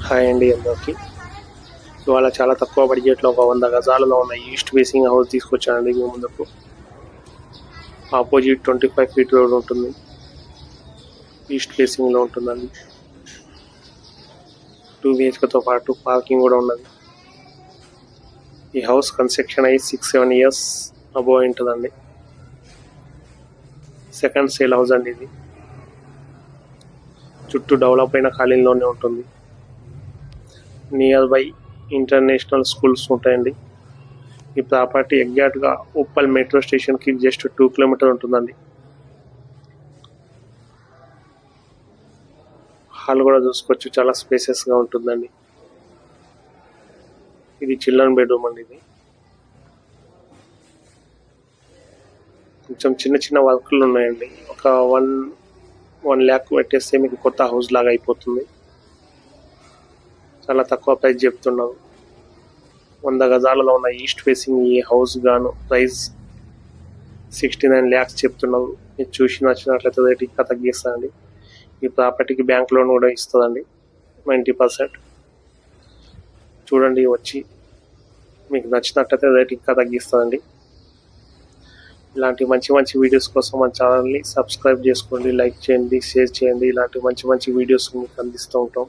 Hi అండి అందరికి. ఇవాళ చాలా తక్కువ బడ్జెట్లో ఒక 100 గజాలలో ఉన్న ఈస్ట్ ఫేసింగ్ హౌస్ తీసుకొచ్చానండి మీ ముందుకు. ఆపోజిట్ 25 ఫీట్ రోడ్ ఉంటుంది, ఈస్ట్ ఫేసింగ్లో ఉంటుందండి. 2 BHKతో పాటు పార్కింగ్ కూడా ఉన్నది. ఈ హౌస్ కన్స్ట్రక్షన్ అయ్యి 6-7 ఇయర్స్ అబోవ్ ఉంటుందండి. సెకండ్ సేల్ హౌస్ అండి ఇది. చుట్టూ డెవలప్ అయిన కాలనీలోనే ఉంటుంది. నియర్ బై ఇంటర్నేషనల్ స్కూల్స్ ఉంటాయండి. ఈ ప్రాపర్టీ ఎగ్జాక్ట్గా ఉప్పల్ మెట్రో స్టేషన్కి జస్ట్ 2 కిలోమీటర్ ఉంటుందండి. హాల్ కూడా చూసుకోవచ్చు, చాలా స్పేసెస్గా ఉంటుందండి. ఇది చిల్డ్రన్ బెడ్రూమ్ అండి. ఇది కొంచెం చిన్న చిన్న వర్క్లు ఉన్నాయండి. ఒక 1 lakh పెట్టేస్తే మీకు కొత్త హౌస్ లాగా అయిపోతుంది. చాలా తక్కువ ప్రైస్ చెప్తున్నారు. 100 గజాలలో ఉన్న ఈస్ట్ ఫేసింగ్ ఈ హౌస్ గాను ప్రైస్ 69 lakhs చెప్తున్నారు. మీరు చూసి నచ్చినట్లయితే రేట్ ఇంకా తగ్గిస్తానండి. ఈ ప్రాపర్టీకి బ్యాంక్ లోన్ కూడా ఇస్తుందండి, 90%. చూడండి, వచ్చి మీకు నచ్చినట్లయితే రేట్ ఇంకా తగ్గిస్తుందండి. ఇలాంటి మంచి మంచి వీడియోస్ కోసం మన ఛానల్ని సబ్స్క్రైబ్ చేసుకోండి, లైక్ చేయండి, షేర్ చేయండి. ఇలాంటి మంచి మంచి వీడియోస్ మీకు అందిస్తూ ఉంటాం.